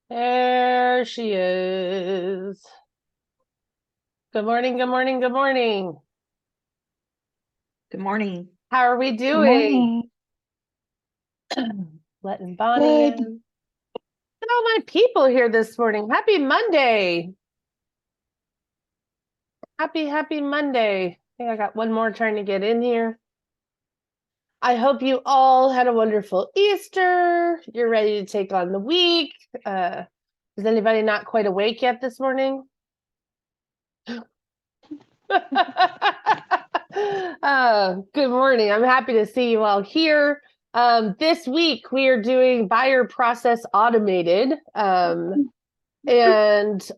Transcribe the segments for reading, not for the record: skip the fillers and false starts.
There she is. Good morning, good morning, good morning. Good morning. How are we Good doing? morning. Letting Bonnie Good. in. Look at all my people here this morning. Happy Monday. Happy Monday. I think I got one more trying to get in here. I hope you all had a wonderful Easter. You're ready to take on the week. Is anybody not quite awake yet this morning? Good morning. I'm happy to see you all here. This week we are doing buyer process automated. And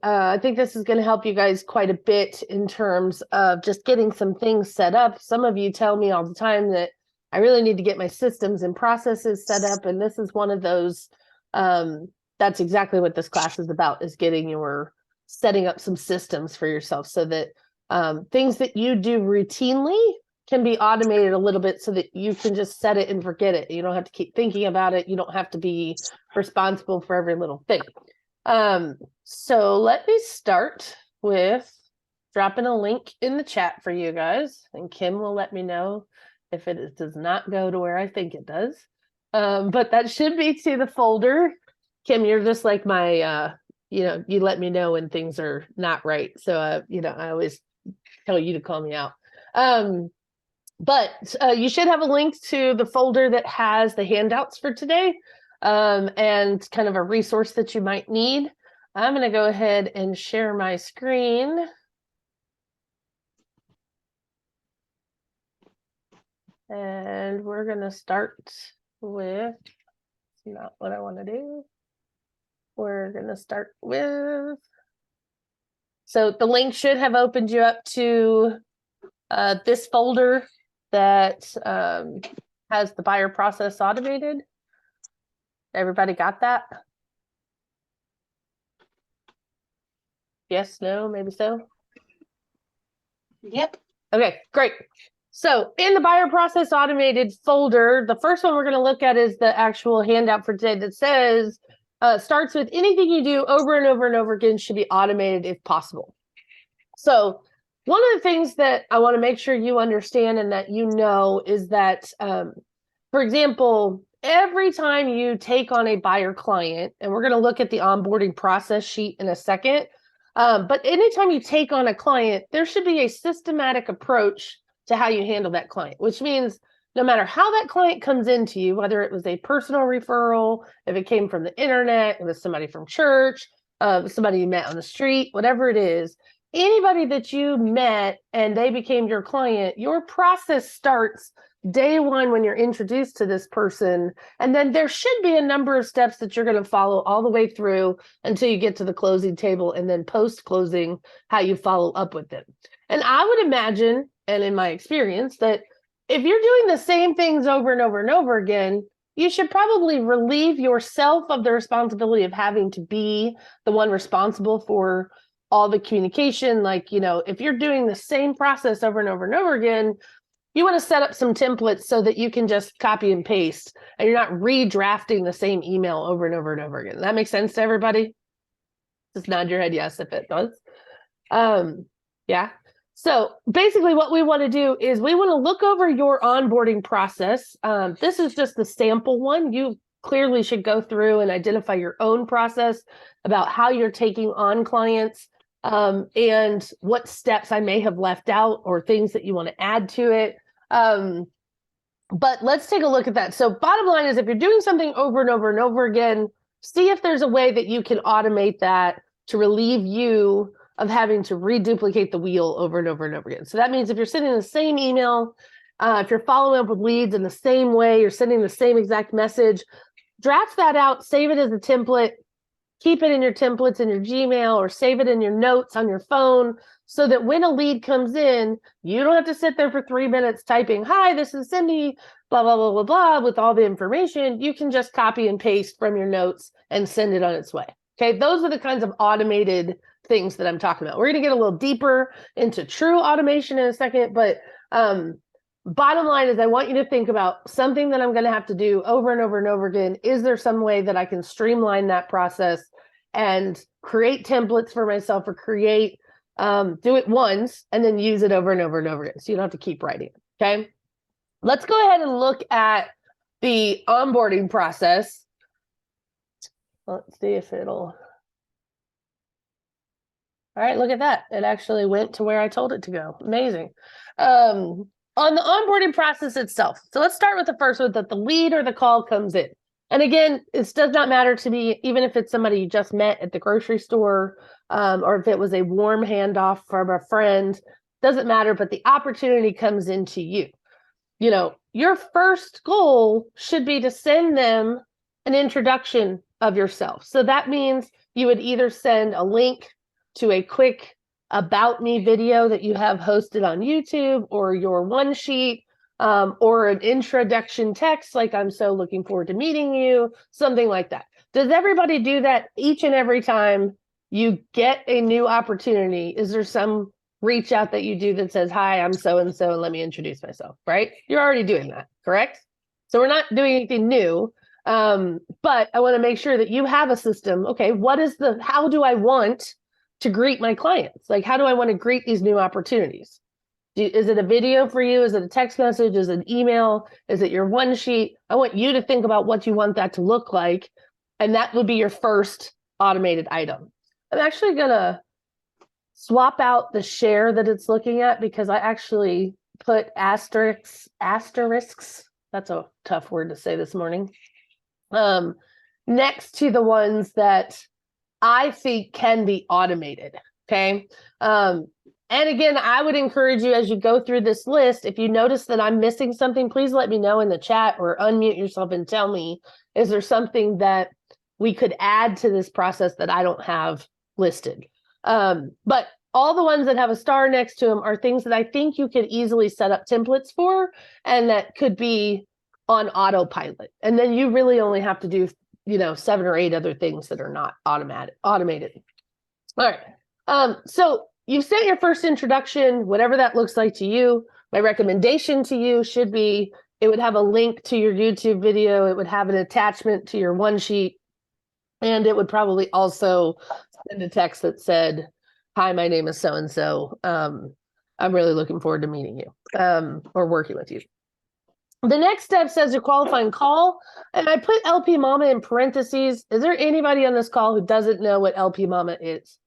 I think this is going to help you guys quite a bit in terms of just getting some things set up. Some of you tell me all the time that I really need to get my systems and processes set up. And this is one of those, that's exactly what this class is about, is getting your setting up some systems for yourself so that things that you do routinely can be automated a little bit so that you can just set it and forget it. You don't have to keep thinking about it. You don't have to be responsible for every little thing. So let me start with dropping a link in the chat for you guys, and Kim will let me know if does not go to where I think it does. But that should be to the folder. Kim, you're just like my, you let me know when things are not right. So, I always tell you to call me out. But you should have a link to the folder that has the handouts for today. And kind of a resource that you might need. I'm going to go ahead and share my screen. And we're going to start with, not what I want to do. We're going to start with, so the link should have opened you up to this folder that has the buyer process automated. Everybody got that? Yes, no, maybe so. Yep. Okay, great. So in the buyer process automated folder, the first one we're going to look at is the actual handout for today that says, starts with anything you do over and over and over again should be automated if possible. So one of the things that I want to make sure you understand and that you know is that, for example, every time you take on a buyer client, and we're going to look at the onboarding process sheet in a second, but anytime you take on a client, there should be a systematic approach to how you handle that client, which means no matter how that client comes into you, whether it was a personal referral, if it came from the internet, it was somebody from church, somebody you met on the street, whatever it is, anybody that you met and they became your client, your process starts day one when you're introduced to this person. And then there should be a number of steps that you're going to follow all the way through until you get to the closing table, and then post-closing, how you follow up with them. And I would imagine, and in my experience, that if you're doing the same things over and over and over again, you should probably relieve yourself of the responsibility of having to be the one responsible for all the communication. Like, if you're doing the same process over and over and over again, you want to set up some templates so that you can just copy and paste and you're not redrafting the same email over and over and over again. Does that make sense to everybody? Just nod your head yes if it does. Yeah. So basically what we want to do is we want to look over your onboarding process. This is just the sample one. You clearly should go through and identify your own process about how you're taking on clients, and what steps I may have left out or things that you want to add to it. But let's take a look at that. So bottom line is, if you're doing something over and over and over again, see if there's a way that you can automate that to relieve you of having to reduplicate the wheel over and over and over again. So that means if you're sending the same email, if you're following up with leads in the same way, you're sending the same exact message, draft that out, save it as a template, keep it in your templates in your Gmail, or save it in your notes on your phone, so that when a lead comes in, you don't have to sit there for 3 minutes typing, "Hi, this is Cindy, blah, blah, blah, blah, blah," with all the information. You can just copy and paste from your notes and send it on its way. Okay, those are the kinds of automated things that I'm talking about. We're going to get a little deeper into true automation in a second, but bottom line is I want you to think about something that I'm going to have to do over and over and over again. Is there some way that I can streamline that process and create templates for myself or create, do it once and then use it over and over and over again. So you don't have to keep writing it. Okay. Let's go ahead and look at the onboarding process. Let's see if it'll. All right, look at that. It actually went to where I told it to go. Amazing. On the onboarding process itself. So let's start with the first one, that the lead or the call comes in. And again, it does not matter to me, even if it's somebody you just met at the grocery store, or if it was a warm handoff from a friend, doesn't matter, but the opportunity comes into you. You know, your first goal should be to send them an introduction of yourself. So that means you would either send a link to a quick about me video that you have hosted on YouTube, or your one sheet, or an introduction text like, I'm so looking forward to meeting you, something like that. Does everybody do that each and every time you get a new opportunity? Is there some reach out that you do that says, hi, I'm so-and-so, and let me introduce myself, right? You're already doing that, correct? So we're not doing anything new, but I want to make sure that you have a system. Okay, how do I want to greet my clients? Like, how do I want to greet these new opportunities? Is it a video for you? Is it a text message? Is it an email? Is it your one sheet? I want you to think about what you want that to look like. And that would be your first automated item. I'm actually going to swap out the share that it's looking at, because I actually put asterisks. That's a tough word to say this morning. Next to the ones that I think can be automated. Okay. And again, I would encourage you, as you go through this list, if you notice that I'm missing something, please let me know in the chat, or unmute yourself and tell me, is there something that we could add to this process that I don't have listed? But all the ones that have a star next to them are things that I think you could easily set up templates for, and that could be on autopilot. And then you really only have to do, 7 or 8 other things that are not automated. All right. So you've sent your first introduction, whatever that looks like to you. My recommendation to you should be, it would have a link to your YouTube video. It would have an attachment to your one sheet. And it would probably also send a text that said, hi, my name is so-and-so. I'm really looking forward to meeting you, or working with you. The next step says a qualifying call, and I put LP Mama in parentheses. Is there anybody on this call who doesn't know what LP Mama is?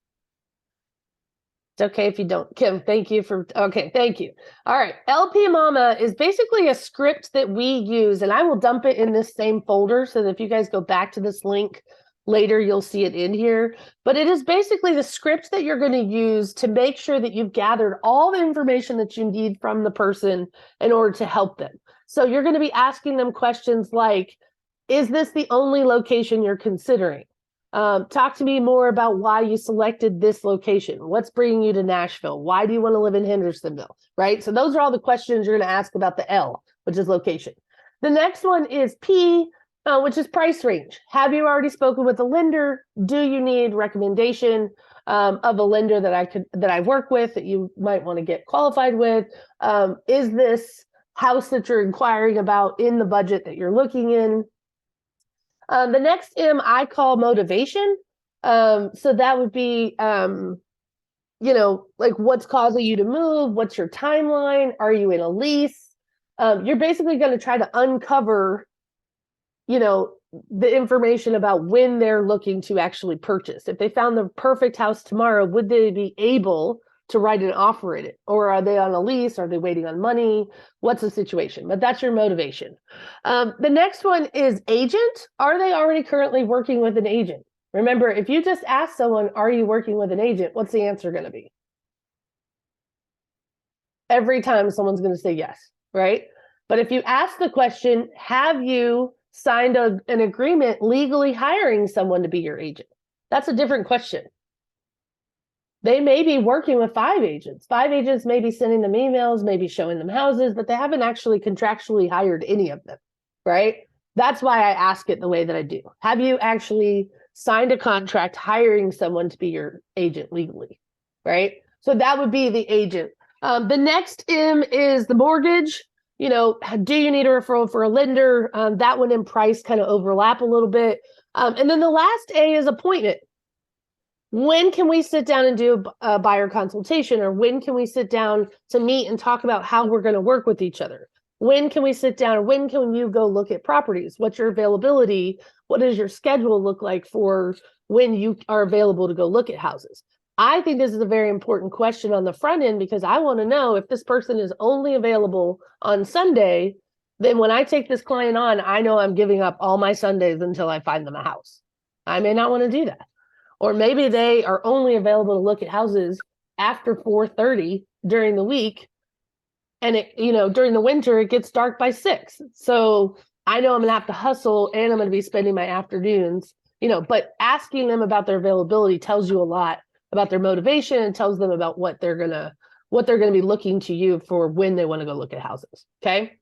It's okay if you don't. Kim, thank you. Thank you. All right. LP Mama is basically a script that we use, and I will dump it in this same folder so that if you guys go back to this link later, you'll see it in here. But it is basically the script that you're going to use to make sure that you've gathered all the information that you need from the person in order to help them. So you're going to be asking them questions like, is this the only location you're considering? Talk to me more about why you selected this location. What's bringing you to Nashville? Why do you want to live in Hendersonville? Right? So those are all the questions you're going to ask about the L, which is location. The next one is P, which is price range. Have you already spoken with a lender? Do you need recommendation of a lender that I work with that you might want to get qualified with? Is this house that you're inquiring about in the budget that you're looking in? The next M I call motivation. So that would be, like, what's causing you to move? What's your timeline? Are you in a lease? You're basically going to try to uncover, the information about when they're looking to actually purchase. If they found the perfect house tomorrow, would they be able to write an offer in it? Or are they on a lease? Are they waiting on money? What's the situation? But that's your motivation. The next one is agent. Are they already currently working with an agent? Remember, if you just ask someone, are you working with an agent? What's the answer going to be? Every time someone's going to say yes, right? But if you ask the question, have you signed an agreement legally hiring someone to be your agent? That's a different question. They may be working with 5 agents. 5 agents may be sending them emails, maybe showing them houses, but they haven't actually contractually hired any of them, right? That's why I ask it the way that I do. Have you actually signed a contract hiring someone to be your agent legally, right? So that would be the agent. The next M is the mortgage. Do you need a referral for a lender? That one and price kind of overlap a little bit. And then the last A is appointment. When can we sit down and do a buyer consultation? Or when can we sit down to meet and talk about how we're going to work with each other? When can we sit down? Or when can you go look at properties? What's your availability? What does your schedule look like for when you are available to go look at houses? I think this is a very important question on the front end, because I want to know if this person is only available on Sunday, then when I take this client on, I know I'm giving up all my Sundays until I find them a house. I may not want to do that. Or maybe they are only available to look at houses after 4:30 during the week. And during the winter, it gets dark by 6. So I know I'm gonna have to hustle, and I'm gonna be spending my afternoons, but asking them about their availability tells you a lot about their motivation, and tells them about what they're gonna be looking to you for when they want to go look at houses. Okay.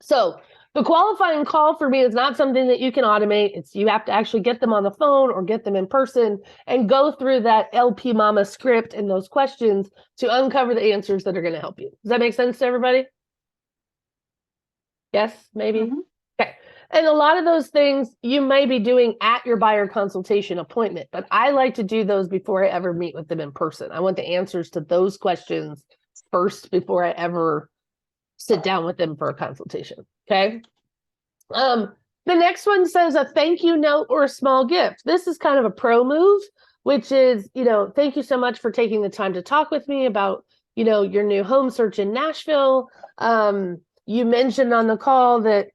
So the qualifying call for me is not something that you can automate. It's you have to actually get them on the phone or get them in person and go through that LP Mama script and those questions to uncover the answers that are going to help you. Does that make sense to everybody? Yes, maybe? Mhm. Okay. And a lot of those things you may be doing at your buyer consultation appointment, but I like to do those before I ever meet with them in person. I want the answers to those questions first before I ever sit down with them for a consultation. Okay. The next one says a thank you note or a small gift. This is kind of a pro move, which is, thank you so much for taking the time to talk with me about, your new home search in Nashville. You mentioned on the call that,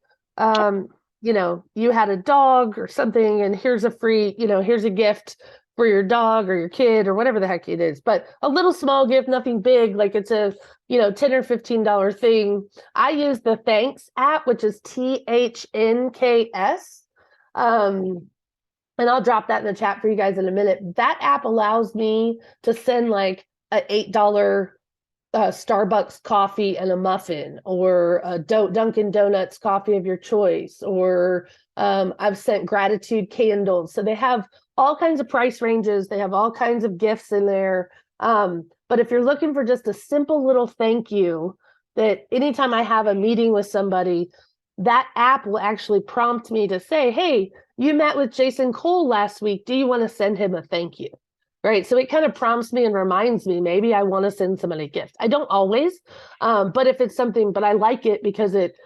you had a dog or something, and here's a free, here's a gift for your dog or your kid or whatever the heck it is. But a little small gift, nothing big, like it's a, $10 or $15 thing. I use the Thanks app, which is THNKS. And I'll drop that in the chat for you guys in a minute. That app allows me to send like an $8 Starbucks coffee and a muffin, or a Dunkin' Donuts coffee of your choice, or I've sent gratitude candles. So they have all kinds of price ranges. They have all kinds of gifts in there. But if you're looking for just a simple little thank you, that anytime I have a meeting with somebody, that app will actually prompt me to say, hey, you met with Jason Cole last week. Do you want to send him a thank you? Right. So it kind of prompts me and reminds me, maybe I want to send somebody a gift. I don't always, but if it's something, but I like it because it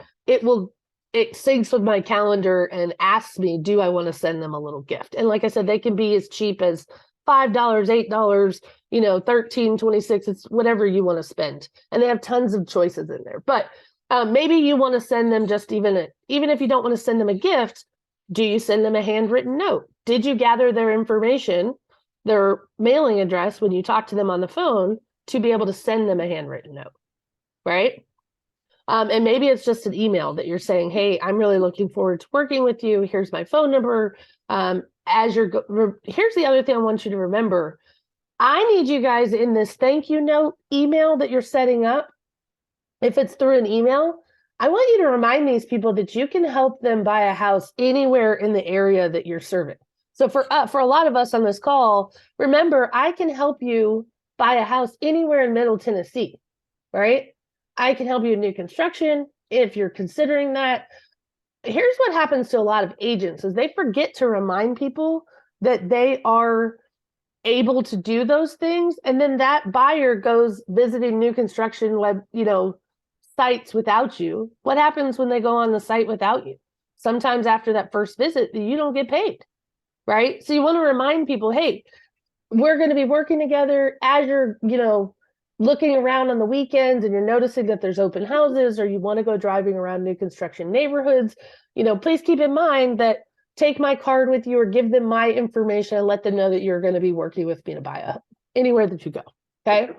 syncs with my calendar and asks me, do I want to send them a little gift? And like I said, they can be as cheap as $5, $8, 13, 26, it's whatever you want to spend. And they have tons of choices in there. But maybe you want to send them just even if you don't want to send them a gift, do you send them a handwritten note? Did you gather their information, their mailing address, when you talk to them on the phone, to be able to send them a handwritten note, right? And maybe it's just an email that you're saying, hey, I'm really looking forward to working with you. Here's my phone number. Here's the other thing I want you to remember. I need you guys in this thank you note email that you're setting up. If it's through an email, I want you to remind these people that you can help them buy a house anywhere in the area that you're serving. So for a lot of us on this call, remember, I can help you buy a house anywhere in Middle Tennessee, right? I can help you with new construction if you're considering that. Here's what happens to a lot of agents is they forget to remind people that they are able to do those things. And then that buyer goes visiting new construction sites without you. What happens when they go on the site without you? Sometimes after that first visit, you don't get paid, right? So you want to remind people, hey, we're going to be working together as you're, looking around on the weekends and you're noticing that there's open houses, or you want to go driving around new construction neighborhoods, please keep in mind that take my card with you or give them my information and let them know that you're going to be working with me to buy a anywhere that you go. Okay.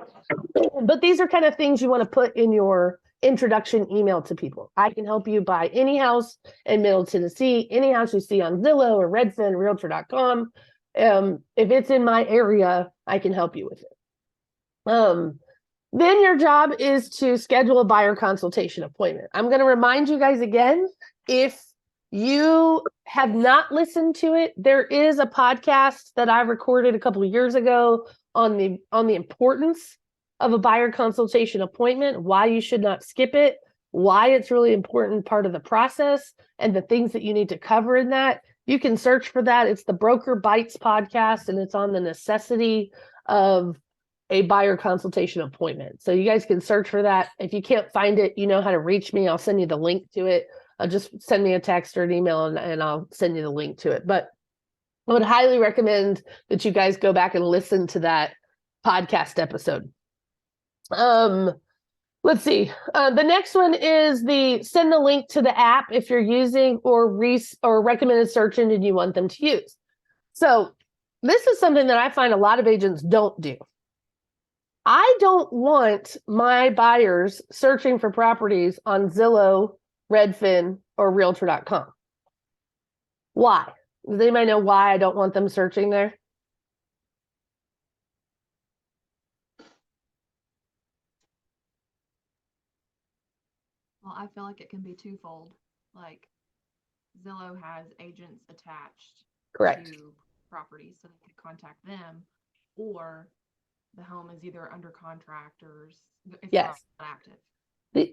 But these are kind of things you want to put in your introduction email to people. I can help you buy any house in Middle Tennessee, any house you see on Zillow or Redfin, Realtor.com. If it's in my area, I can help you with it. Then your job is to schedule a buyer consultation appointment. I'm going to remind you guys again, if you have not listened to it, there is a podcast that I recorded a couple of years ago on the importance of a buyer consultation appointment, why you should not skip it, why it's really important part of the process, and the things that you need to cover in that. You can search for that. It's the Broker Bites podcast, and it's on the necessity of a buyer consultation appointment. So you guys can search for that. If you can't find it, you know how to reach me. I'll send you the link to it. Just send me a text or an email and I'll send you the link to it. But I would highly recommend that you guys go back and listen to that podcast episode. Let's see. The next one is send the link to the app if you're using or recommended search engine you want them to use. So this is something that I find a lot of agents don't do. I don't want my buyers searching for properties on Zillow, Redfin, or Realtor.com. Why? Does anybody know why I don't want them searching there? Well, I feel like it can be twofold. Like Zillow has agents attached Correct. to properties, so they could contact them, or the home is either under contract or it's not active.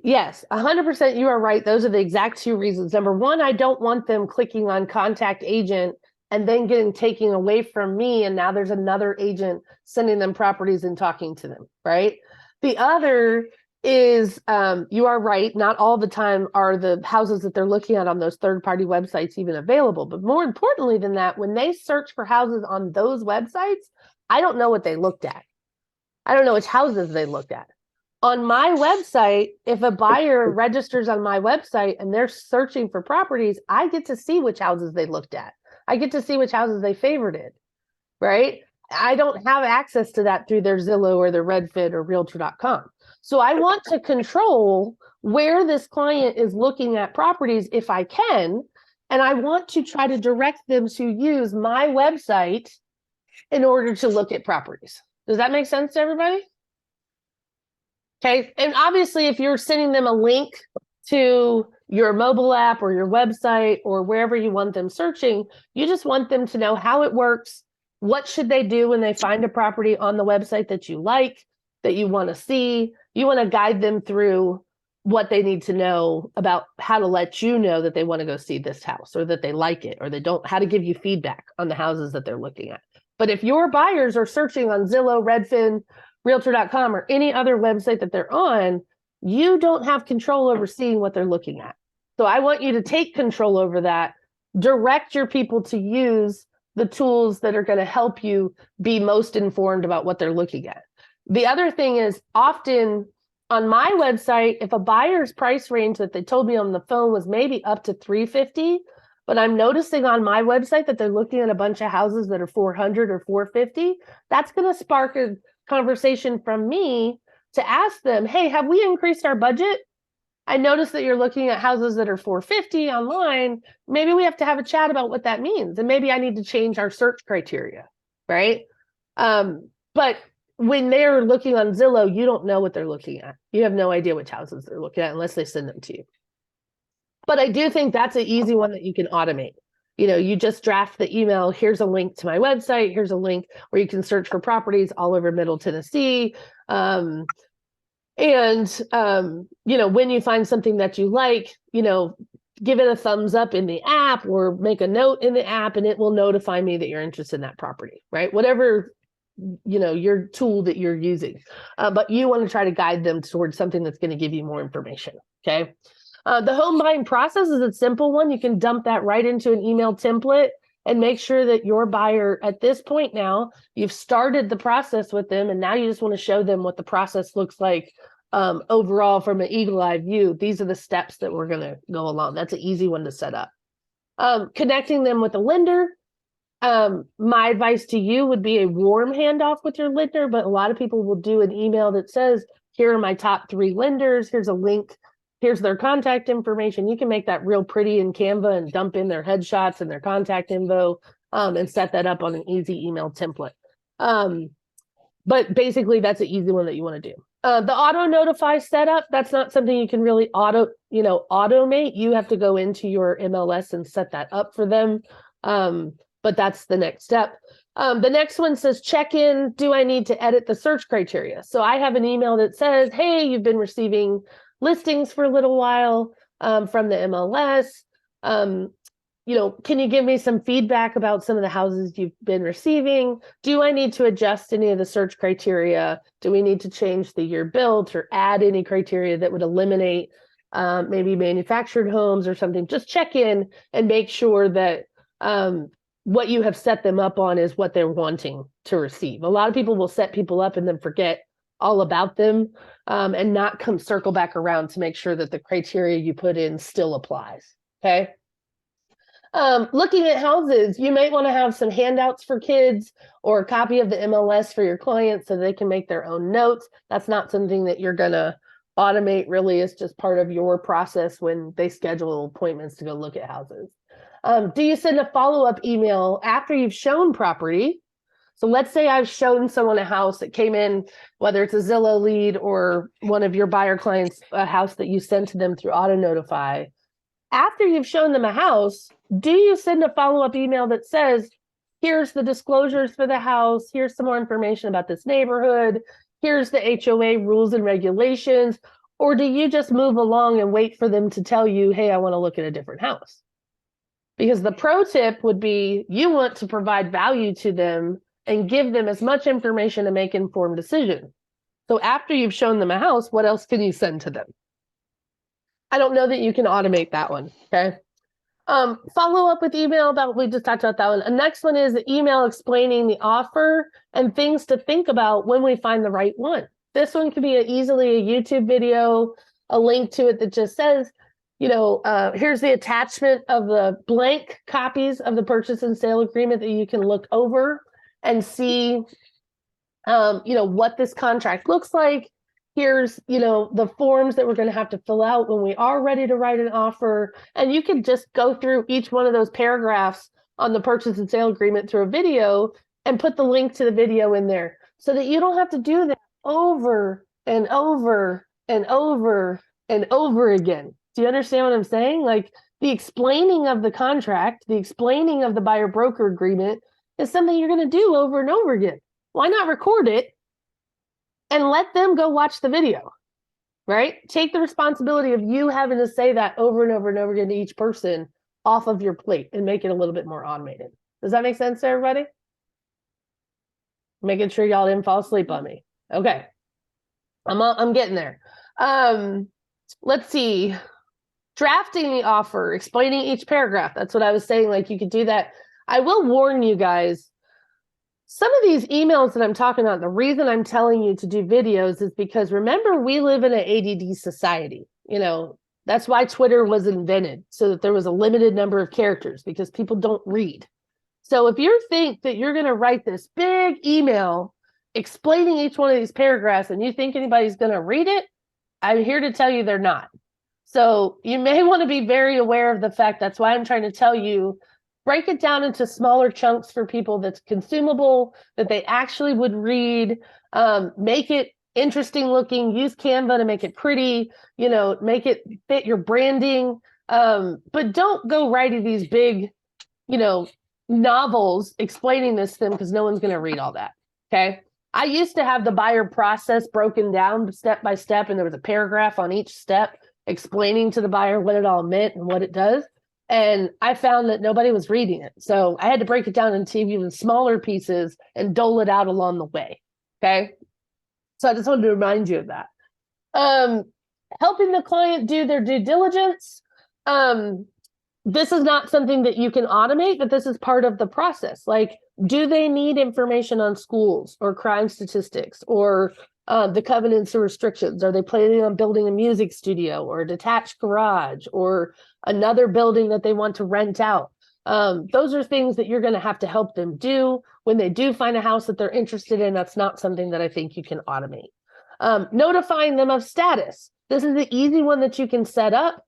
Yes, 100%. You are right. Those are the exact two reasons. Number one, I don't want them clicking on contact agent and then getting taken away from me. And now there's another agent sending them properties and talking to them, right? The other is you are right. Not all the time are the houses that they're looking at on those third-party websites even available. But more importantly than that, when they search for houses on those websites, I don't know what they looked at. I don't know which houses they looked at. On my website, if a buyer registers on my website and they're searching for properties, I get to see which houses they looked at. I get to see which houses they favorited, right? I don't have access to that through their Zillow or their Redfin or Realtor.com. So I want to control where this client is looking at properties if I can, and I want to try to direct them to use my website in order to look at properties. Does that make sense to everybody? Okay. And obviously, if you're sending them a link to your mobile app or your website or wherever you want them searching, you just want them to know how it works. What should they do when they find a property on the website that you like, that you want to see? You want to guide them through what they need to know about how to let you know that they want to go see this house or that they like it or they don't, how to give you feedback on the houses that they're looking at. But if your buyers are searching on Zillow, Redfin, Realtor.com, or any other website that they're on, you don't have control over seeing what they're looking at. So I want you to take control over that, direct your people to use the tools that are going to help you be most informed about what they're looking at. The other thing is often on my website, if a buyer's price range that they told me on the phone was maybe up to $350, but I'm noticing on my website that they're looking at a bunch of houses that are $400 or $450, that's going to spark a conversation from me to ask them, hey, have we increased our budget? I noticed that you're looking at houses that are $450 online. Maybe we have to have a chat about what that means. And maybe I need to change our search criteria, right? But when they're looking on Zillow, you don't know what they're looking at. You have no idea which houses they're looking at unless they send them to you. But I do think that's an easy one that you can automate. You know, you just draft the email. Here's a link to my website. Here's a link where you can search for properties all over Middle Tennessee. You know, when you find something that you like, you know, give it a thumbs up in the app or make a note in the app and it will notify me that you're interested in that property, right? Whatever, you know, your tool that you're using. But you want to try to guide them towards something that's going to give you more information, okay? The home buying process is a simple one. You can dump that right into an email template and make sure that your buyer at this point now, you've started the process with them and now you just want to show them what the process looks like overall from an eagle-eye view. These are the steps that we're going to go along. That's an easy one to set up. Connecting them with a lender. My advice to you would be a warm handoff with your lender, but a lot of people will do an email that says, here are my top 3 lenders. Here's a link. Here's their contact information. You can make that real pretty in Canva and dump in their headshots and their contact info and set that up on an easy email template. But basically, that's an easy one that you want to do. The auto notify setup, that's not something you can really automate. You have to go into your MLS and set that up for them. But that's the next step. The next one says, check in. Do I need to edit the search criteria? So I have an email that says, hey, you've been receiving listings for a little while from the MLS. can you give me some feedback about some of the houses you've been receiving? Do I need to adjust any of the search criteria? Do we need to change the year built or add any criteria that would eliminate maybe manufactured homes or something? Just check in and make sure that what you have set them up on is what they're wanting to receive. A lot of people will set people up and then forget all about them and not come circle back around to make sure that the criteria you put in still applies. Okay. Looking at houses, you might want to have some handouts for kids or a copy of the MLS for your clients so they can make their own notes. That's not something that you're going to automate, really. It's just part of your process when they schedule appointments to go look at houses. Do you send a follow-up email after you've shown property? So let's say I've shown someone a house that came in, whether it's a Zillow lead or one of your buyer clients, a house that you sent to them through Auto Notify. After you've shown them a house, do you send a follow-up email that says, here's the disclosures for the house, here's some more information about this neighborhood, here's the HOA rules and regulations, or do you just move along and wait for them to tell you, hey, I want to look at a different house? Because the pro tip would be you want to provide value to them and give them as much information to make informed decisions. So after you've shown them a house, what else can you send to them? I don't know that you can automate that one, okay? Follow up with email about, we just talked about that one. The next one is the email explaining the offer and things to think about when we find the right one. This one could be easily a YouTube video, a link to it that just says, here's the attachment of the blank copies of the purchase and sale agreement that you can look over and see, what this contract looks like. Here's, the forms that we're going to have to fill out when we are ready to write an offer. And you can just go through each one of those paragraphs on the purchase and sale agreement through a video and put the link to the video in there so that you don't have to do that over and over and over and over again. Do you understand what I'm saying? Like the explaining of the contract, the explaining of the buyer broker agreement is something you're going to do over and over again. Why not record it and let them go watch the video, right? Take the responsibility of you having to say that over and over and over again to each person off of your plate and make it a little bit more automated. Does that make sense to everybody? Making sure y'all didn't fall asleep on me. Okay. I'm getting there. Let's see. Drafting the offer, explaining each paragraph. That's what I was saying. Like you could do that. I will warn you guys, some of these emails that I'm talking about, the reason I'm telling you to do videos is because remember, we live in an ADD society. That's why Twitter was invented, so that there was a limited number of characters because people don't read. So if you think that you're going to write this big email explaining each one of these paragraphs and you think anybody's going to read it, I'm here to tell you they're not. So you may want to be very aware of the fact. That's why I'm trying to tell you, break it down into smaller chunks for people that's consumable, that they actually would read, make it interesting looking, use Canva to make it pretty, make it fit your branding. But don't go writing these big, novels explaining this to them because no one's going to read all that. Okay. I used to have the buyer process broken down step by step, and there was a paragraph on each step explaining to the buyer what it all meant and what it does. And I found that nobody was reading it. So I had to break it down into even smaller pieces and dole it out along the way. Okay. So I just wanted to remind you of that. Helping the client do their due diligence. This is not something that you can automate, but this is part of the process. Like, do they need information on schools or crime statistics or the covenants or restrictions? Are they planning on building a music studio or a detached garage or another building that they want to rent out? Those are things that you're going to help them do when they do find a house that they're interested in. That's not something that I think you can automate. Notifying them of status. This is the easy one that you can set up.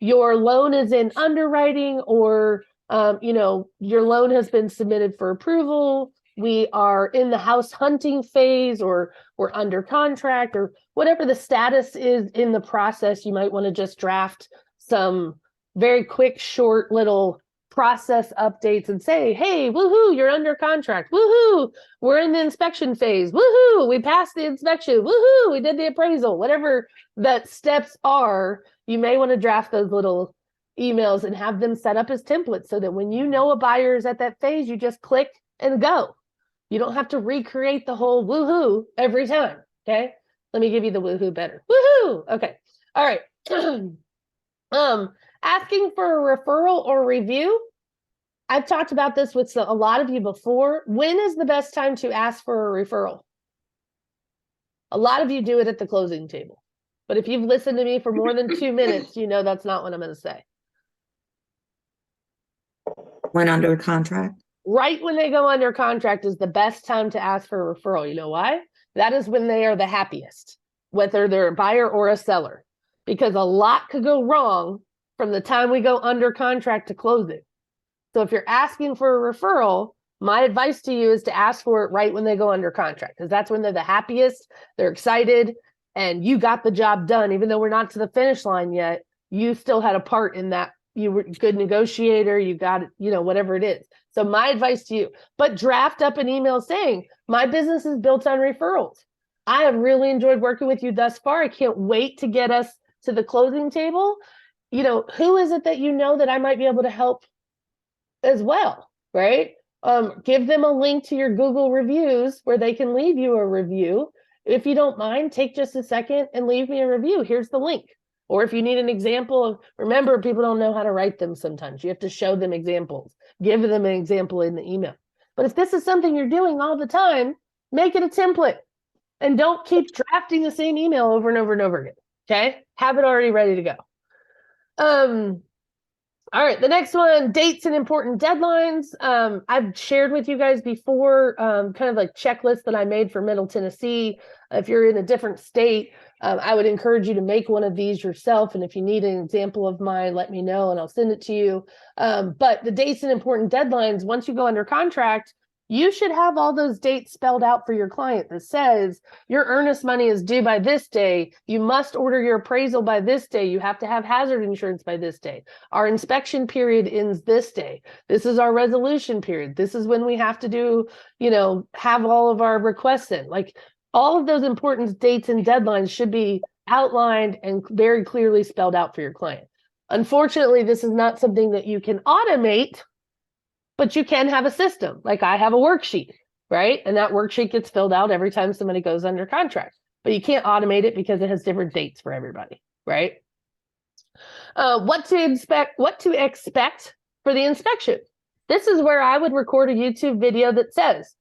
Your loan is in underwriting, or your loan has been submitted for approval. We are in the house hunting phase, or we're under contract, or whatever the status is in the process. You might want to just draft some very quick, short little process updates and say, hey, woohoo, you're under contract. Woohoo, we're in the inspection phase. Woohoo, we passed the inspection. Woohoo, we did the appraisal. Whatever that steps are, you may want to draft those little emails and have them set up as templates so that when you know a buyer is at that phase, you just click and go. You don't have to recreate the whole woohoo every time. Okay. Let me give you the woohoo better. Woohoo. Okay. All right. Asking for a referral or review. I've talked about this with a lot of you before. When is the best time to ask for a referral? A lot of you do it at the closing table. But if you've listened to me for more than 2 minutes, you know that's not what I'm going to say. When under contract. Right when they go under contract is the best time to ask for a referral. You know why? That is when they are the happiest, whether they're a buyer or a seller, because a lot could go wrong from the time we go under contract to closing. So if you're asking for a referral, my advice to you is to ask for it right when they go under contract, because that's when they're the happiest, they're excited, and you got the job done. Even though we're not to the finish line yet, you still had a part in that. You were a good negotiator, you got it, whatever it is. So my advice to you, but draft up an email saying, my business is built on referrals. I have really enjoyed working with you thus far. I can't wait to get us to the closing table. Who is it that that I might be able to help as well, right? Give them a link to your Google reviews where they can leave you a review. If you don't mind, take just a second and leave me a review. Here's the link. Or if you need an example of, remember, people don't know how to write them sometimes. You have to show them examples. Give them an example in the email. But if this is something you're doing all the time, make it a template. And don't keep drafting the same email over and over and over again. Okay? Have it already ready to go. All right, the next one, dates and important deadlines. I've shared with you guys before, kind of like checklist that I made for Middle Tennessee. If you're in a different state, I would encourage you to make one of these yourself. And if you need an example of mine, let me know and I'll send it to you. But the dates and important deadlines, once you go under contract, you should have all those dates spelled out for your client that says your earnest money is due by this day. You must order your appraisal by this day. You have to have hazard insurance by this day. Our inspection period ends this day. This is our resolution period. This is when we have to do, have all of our requests in. Like all of those important dates and deadlines should be outlined and very clearly spelled out for your client. Unfortunately, this is not something that you can automate, but you can have a system. Like I have a worksheet, right? And that worksheet gets filled out every time somebody goes under contract, but you can't automate it because it has different dates for everybody, right? What to expect for the inspection. This is where I would record a YouTube video that says,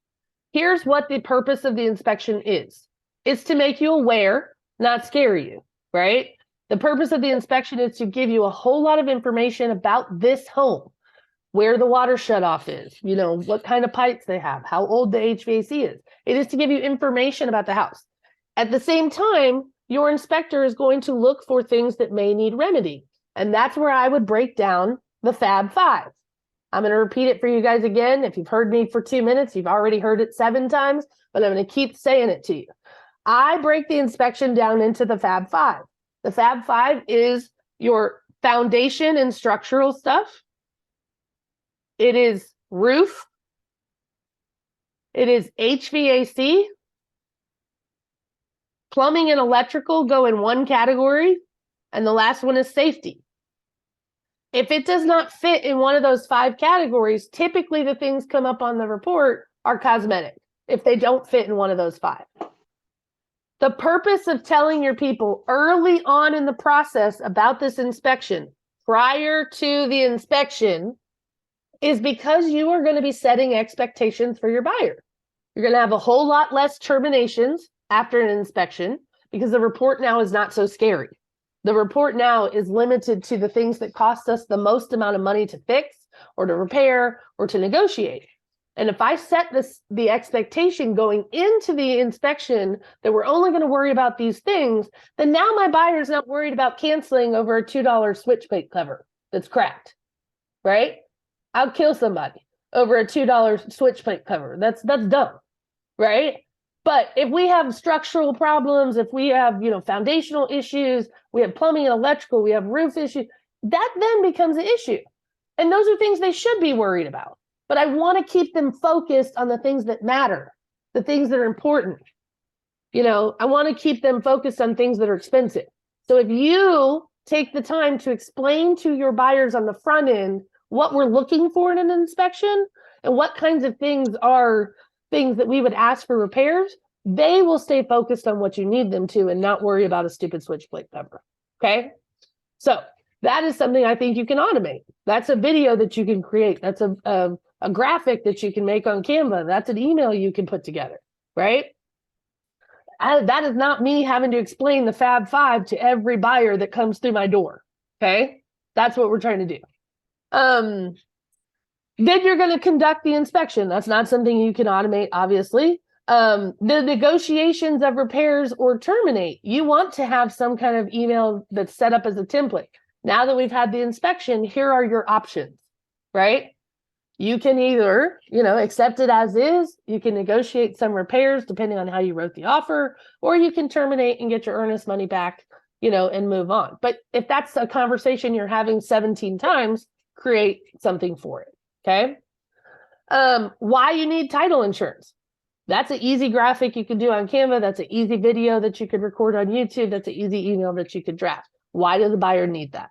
here's what the purpose of the inspection is. It's to make you aware, not scare you, right? The purpose of the inspection is to give you a whole lot of information about this home. Where the water shutoff is, what kind of pipes they have, how old the HVAC is. It is to give you information about the house. At the same time, your inspector is going to look for things that may need remedy. And that's where I would break down the Fab Five. I'm going to repeat it for you guys again. If you've heard me for 2 minutes, you've already heard it 7 times, but I'm going to keep saying it to you. I break the inspection down into the Fab Five. The Fab Five is your foundation and structural stuff. It is roof. It is HVAC. Plumbing and electrical go in one category, and the last one is safety. If it does not fit in one of those 5 categories, typically the things come up on the report are cosmetic, if they don't fit in one of those 5. The purpose of telling your people early on in the process about this inspection, prior to the inspection, is because you are going to be setting expectations for your buyer. You're going to have a whole lot less terminations after an inspection because the report now is not so scary. The report now is limited to the things that cost us the most amount of money to fix or to repair or to negotiate. And if I set the expectation going into the inspection that we're only going to worry about these things, then now my buyer is not worried about canceling over a $2 switch plate cover that's cracked, right? I'll kill somebody over a $2 switch plate cover. That's dumb, right? But if we have structural problems, if we have, foundational issues, we have plumbing and electrical, we have roof issues, that then becomes an issue. And those are things they should be worried about. But I want to keep them focused on the things that matter, the things that are important. I want to keep them focused on things that are expensive. So if you take the time to explain to your buyers on the front end what we're looking for in an inspection and what kinds of things are things that we would ask for repairs, they will stay focused on what you need them to and not worry about a stupid switch plate number. Okay. So that is something I think you can automate. That's a video that you can create. That's a graphic that you can make on Canva. That's an email you can put together, right? That is not me having to explain the Fab Five to every buyer that comes through my door. Okay. That's what we're trying to do. Then you're going to conduct the inspection. That's not something you can automate, obviously. The negotiations of repairs or terminate. You want to have some kind of email that's set up as a template. Now that we've had the inspection, here are your options, right? You can either, accept it as is. You can negotiate some repairs depending on how you wrote the offer, or you can terminate and get your earnest money back, and move on. But if that's a conversation you're having 17 times, create something for it. Okay. Why you need title insurance. That's an easy graphic you can do on Canva. That's an easy video that you could record on YouTube. That's an easy email that you could draft. Why does the buyer need that?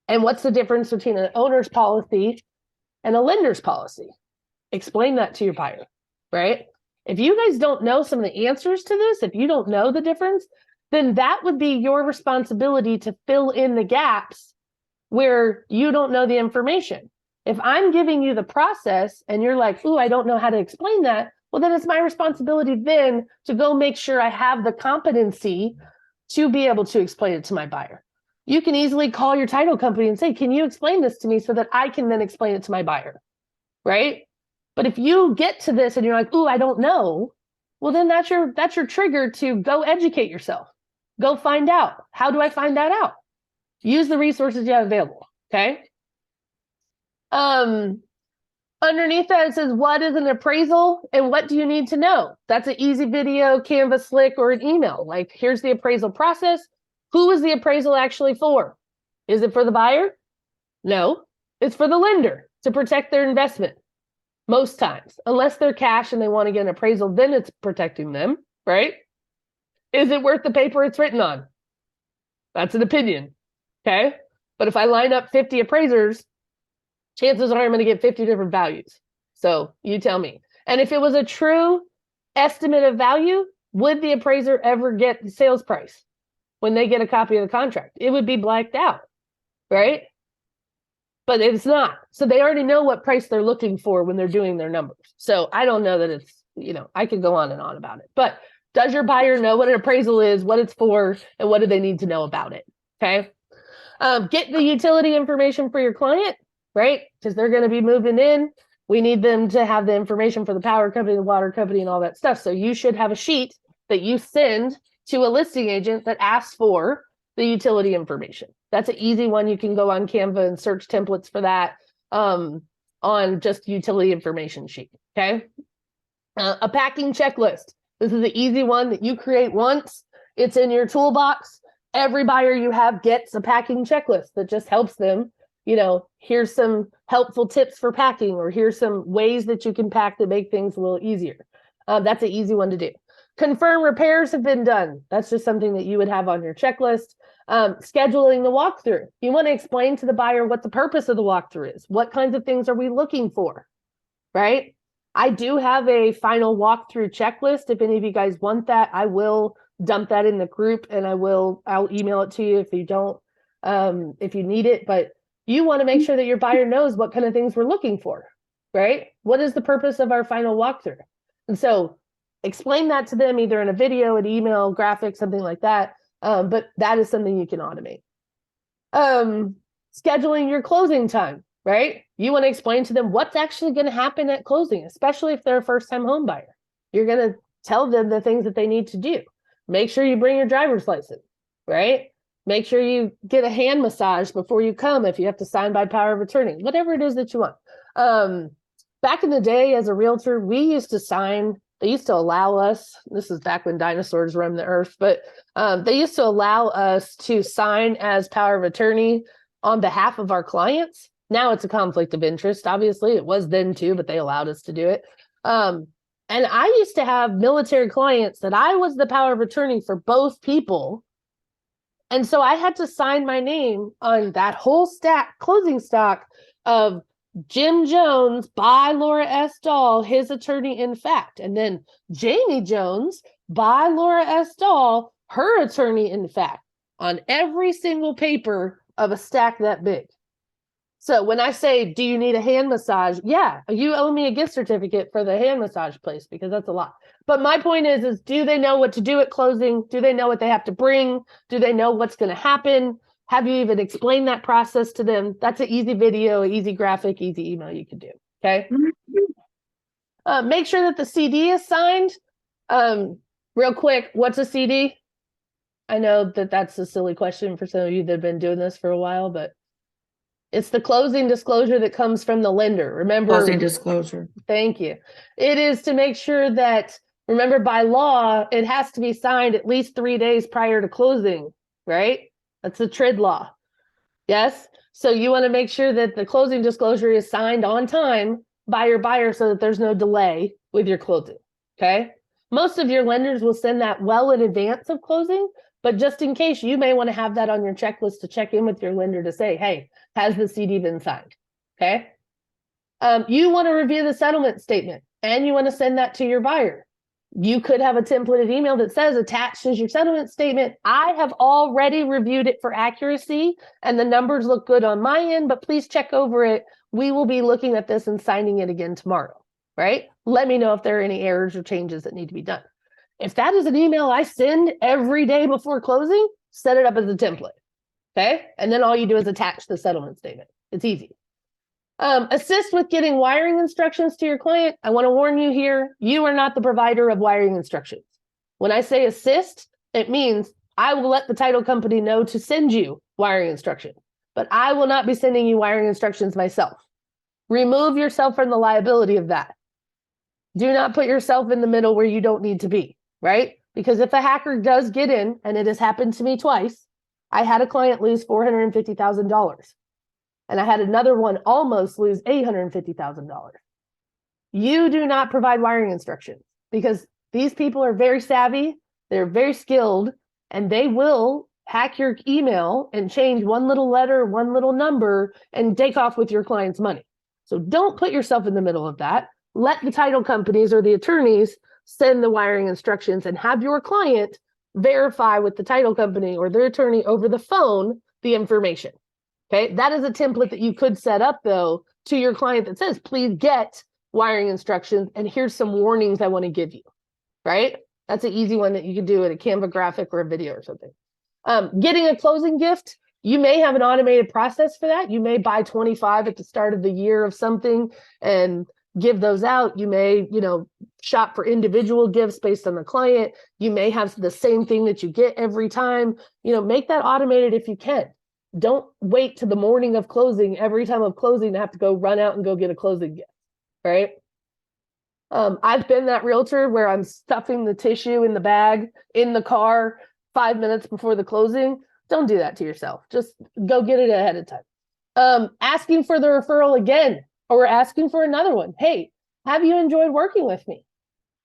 And what's the difference between an owner's policy and a lender's policy? Explain that to your buyer, right? If you guys don't know some of the answers to this, if you don't know the difference, then that would be your responsibility to fill in the gaps where you don't know the information. If I'm giving you the process and you're like, ooh, I don't know how to explain that, well, then it's my responsibility then to go make sure I have the competency to be able to explain it to my buyer. You can easily call your title company and say, can you explain this to me so that I can then explain it to my buyer, right? But if you get to this and you're like, ooh, I don't know, well, then that's your trigger to go educate yourself. Go find out. How do I find that out? Use the resources you have available, okay? Underneath that, it says, what is an appraisal and what do you need to know? That's an easy video, Canva, Slick, or an email. Like, here's the appraisal process. Who is the appraisal actually for? Is it for the buyer? No, it's for the lender to protect their investment. Most times, unless they're cash and they want to get an appraisal, then it's protecting them, right? Is it worth the paper it's written on? That's an opinion, okay? But if I line up 50 appraisers, chances are I'm going to get 50 different values. So you tell me. And if it was a true estimate of value, would the appraiser ever get the sales price when they get a copy of the contract? It would be blacked out, right? But it's not. So they already know what price they're looking for when they're doing their numbers. So I don't know that it's, I could go on and on about it. But does your buyer know what an appraisal is, what it's for, and what do they need to know about it? Okay. Get the utility information for your client, right? Because they're going to be moving in. We need them to have the information for the power company, the water company, and all that stuff. So you should have a sheet that you send to a listing agent that asks for the utility information. That's an easy one. You can go on Canva and search templates for that on just utility information sheet. Okay. A packing checklist. This is the easy one that you create once. It's in your toolbox. Every buyer you have gets a packing checklist that just helps them. Here's some helpful tips for packing, or here's some ways that you can pack to make things a little easier. That's an easy one to do. Confirm repairs have been done. That's just something that you would have on your checklist. Scheduling the walkthrough. You want to explain to the buyer what the purpose of the walkthrough is. What kinds of things are we looking for, right? I do have a final walkthrough checklist. If any of you guys want that, I will dump that in the group and I'll email it to you if you don't, if you need it. But you want to make sure that your buyer knows what kind of things we're looking for, right? What is the purpose of our final walkthrough? And so explain that to them either in a video, an email, graphic, something like that. But that is something you can automate. Scheduling your closing time, right? You want to explain to them what's actually going to happen at closing, especially if they're a first-time home buyer. You're going to tell them the things that they need to do. Make sure you bring your driver's license, right? Make sure you get a hand massage before you come if you have to sign by power of attorney, whatever it is that you want. Back in the day as a realtor, we used to sign, they used to allow us, this is back when dinosaurs roamed the earth, but they used to allow us to sign as power of attorney on behalf of our clients. Now it's a conflict of interest. Obviously, it was then too, but they allowed us to do it. And I used to have military clients that I was the power of attorney for both people And so I had to sign my name on that whole stack, closing stock of Jim Jones by Laura S. Dahl, his attorney in fact. And then Jamie Jones by Laura S. Dahl, her attorney in fact, on every single paper of a stack that big. So when I say, do you need a hand massage? Yeah, you owe me a gift certificate for the hand massage place because that's a lot. But my point is do they know what to do at closing? Do they know what they have to bring? Do they know what's going to happen? Have you even explained that process to them? That's an easy video, easy graphic, easy email you could do. Okay. Make sure that the CD is signed. Real quick, what's a CD? I know that that's a silly question for some of you that have been doing this for a while, but it's the closing disclosure that comes from the lender. Remember, Closing disclosure. thank you. It is to make sure that, remember, by law, it has to be signed at least 3 days prior to closing, right? That's the TRID law. Yes. So you want to make sure that the closing disclosure is signed on time by your buyer so that there's no delay with your closing. Okay. Most of your lenders will send that well in advance of closing, but just in case, you may want to have that on your checklist to check in with your lender to say, hey, has the CD been signed? Okay. You want to review the settlement statement and you want to send that to your buyer. You could have a templated email that says attached is your settlement statement. I have already reviewed it for accuracy and the numbers look good on my end, but please check over it. We will be looking at this and signing it again tomorrow, right? Let me know if there are any errors or changes that need to be done. If that is an email I send every day before closing, set it up as a template, okay? And then all you do is attach the settlement statement. It's easy. Assist with getting wiring instructions to your client. I want to warn you here, you are not the provider of wiring instructions. When I say assist, it means I will let the title company know to send you wiring instructions, but I will not be sending you wiring instructions myself. Remove yourself from the liability of that. Do not put yourself in the middle where you don't need to be, right? Because if a hacker does get in, and it has happened to me twice, I had a client lose $450,000. And I had another one almost lose $850,000. You do not provide wiring instructions because these people are very savvy, they're very skilled, and they will hack your email and change one little letter, one little number, and take off with your client's money. So don't put yourself in the middle of that. Let the title companies or the attorneys send the wiring instructions and have your client verify with the title company or their attorney over the phone the information. Okay, that is a template that you could set up though to your client that says, please get wiring instructions and here's some warnings I want to give you, right? That's an easy one that you could do in a Canva graphic or a video or something. Getting a closing gift, you may have an automated process for that. You may buy 25 at the start of the year of something and give those out. You may, shop for individual gifts based on the client. You may have the same thing that you get every time. Make that automated if you can. Don't wait to the morning of closing every time of closing to have to go run out and go get a closing gift, right? I've been that realtor where I'm stuffing the tissue in the bag in the car 5 minutes before the closing. Don't do that to yourself. Just go get it ahead of time. Asking for the referral again or asking for another one. Hey, have you enjoyed working with me?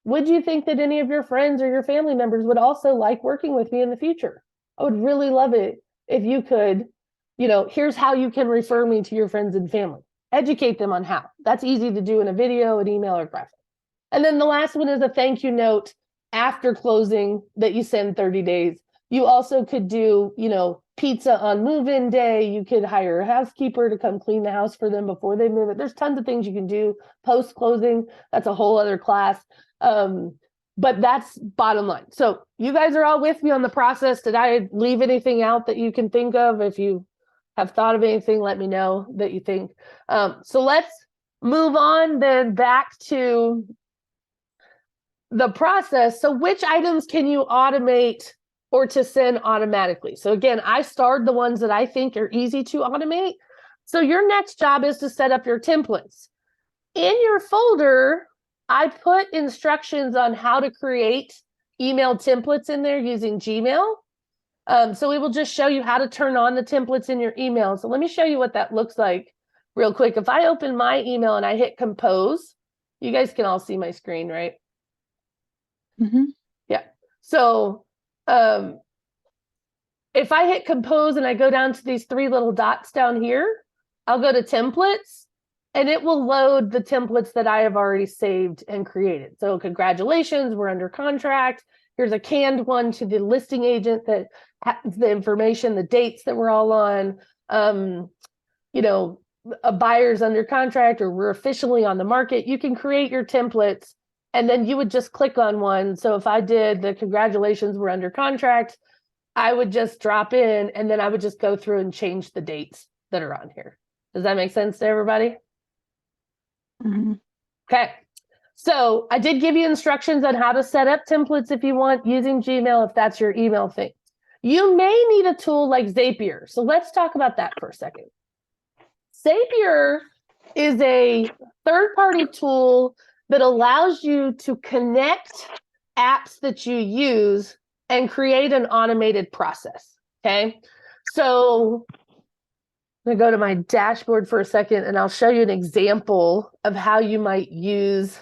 Would you think that any of your friends or your family members would also like working with me in the future? I would really love it if you could, here's how you can refer me to your friends and family. Educate them on how. That's easy to do in a video, an email, or graphic. And then the last one is a thank you note after closing that you send 30 days. You also could do, pizza on move-in day. You could hire a housekeeper to come clean the house for them before they move it. There's tons of things you can do post-closing. That's a whole other class. But that's bottom line. So you guys are all with me on the process. Did I leave anything out that you can think of? If you have thought of anything, let me know that you think. So let's move on then back to the process. So which items can you automate or to send automatically? So again, I starred the ones that I think are easy to automate. So your next job is to set up your templates. In your folder, I put instructions on how to create email templates in there using Gmail. So we will just show you how to turn on the templates in your email. So let me show you what that looks like real quick. If I open my email and I hit compose, you guys can all see my screen, right? Mm-hmm. Yeah. So if I hit compose and I go down to these three little dots down here, I'll go to templates and it will load the templates that I have already saved and created. So congratulations, we're under contract. Here's a canned one to the listing agent that has the information, the dates that we're all on. You know, a buyer's under contract or we're officially on the market. You can create your templates and then you would just click on one. So if I did the congratulations, we're under contract, I would just drop in and then I would just go through and change the dates that are on here. Does that make sense to everybody? Mhm. Okay. So I did give you instructions on how to set up templates if you want using Gmail, if that's your email thing. You may need a tool like Zapier. So let's talk about that for a second. Zapier is a third-party tool that allows you to connect apps that you use and create an automated process. Okay. So I'm going to go to my dashboard for a second and I'll show you an example of how you might use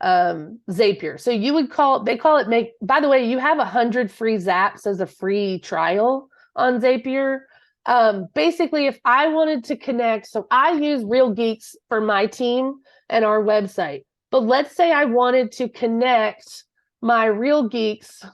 Zapier. So you would they call it by the way, you have 100 free zaps as a free trial on Zapier. Basically, if I wanted to connect, so I use Real Geeks for my team and our website, but let's say I wanted to connect my Real Geeks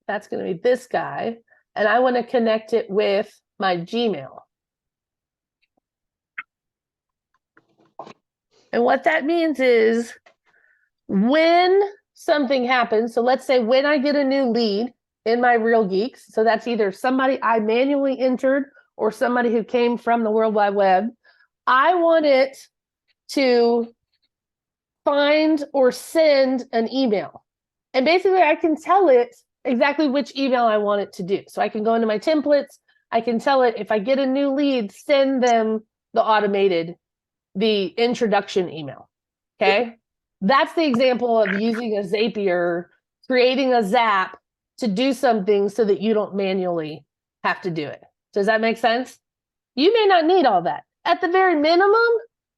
that's going to be this guy, and I want to connect it with my Gmail. And what that means is when something happens, so let's say when I get a new lead in my Real Geeks, so that's either somebody I manually entered or somebody who came from the World Wide Web, I want it to find or send an email. And basically I can tell it exactly which email I want it to do. So I can go into my templates, I can tell it if I get a new lead, send them the introduction email. Okay. That's the example of using a Zapier, creating a zap to do something so that you don't manually have to do it. Does that make sense? You may not need all that. At the very minimum,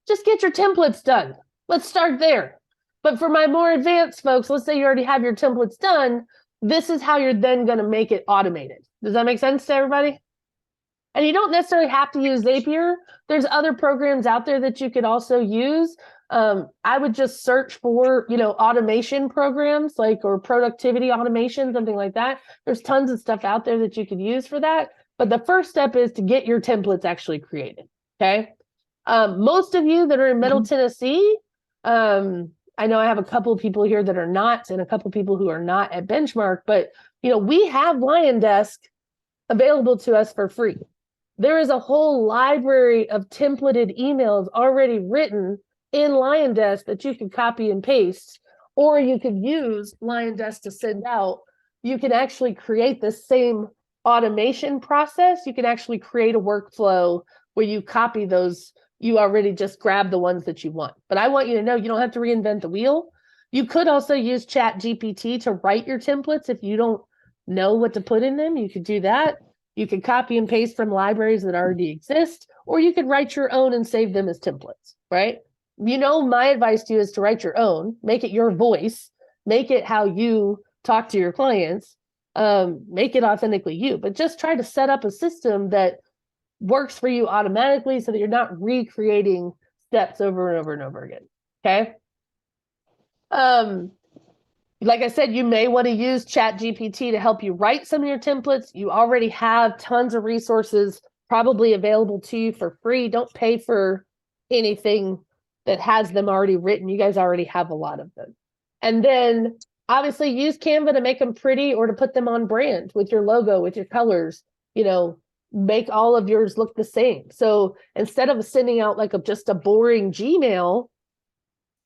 just get your templates done. Let's start there. But for my more advanced folks, let's say you already have your templates done. This is how you're then going to make it automated. Does that make sense to everybody? And you don't necessarily have to use Zapier. There's other programs out there that you could also use. I would just search for, automation programs or productivity automation, something like that. There's tons of stuff out there that you could use for that. But the first step is to get your templates actually created. Okay. Most of you that are in Middle Tennessee, I know I have a couple of people here that are not, and a couple of people who are not at Benchmark, but we have LionDesk available to us for free. There is a whole library of templated emails already written in LionDesk that you can copy and paste, or you could use LionDesk to send out. You can actually create the same automation process. You can actually create a workflow where you copy those. You already just grab the ones that you want. But I want you to know you don't have to reinvent the wheel. You could also use ChatGPT to write your templates if you don't know what to put in them. You could do that. You could copy and paste from libraries that already exist, or you could write your own and save them as templates, right? My advice to you is to write your own, make it your voice, make it how you talk to your clients, make it authentically you, but just try to set up a system that works for you automatically so that you're not recreating steps over and over and over again. Okay. Like I said, you may want to use ChatGPT to help you write some of your templates. You already have tons of resources probably available to you for free. Don't pay for anything that has them already written. You guys already have a lot of them. And then obviously use Canva to make them pretty or to put them on brand with your logo, with your colors, make all of yours look the same. So instead of sending out just a boring Gmail,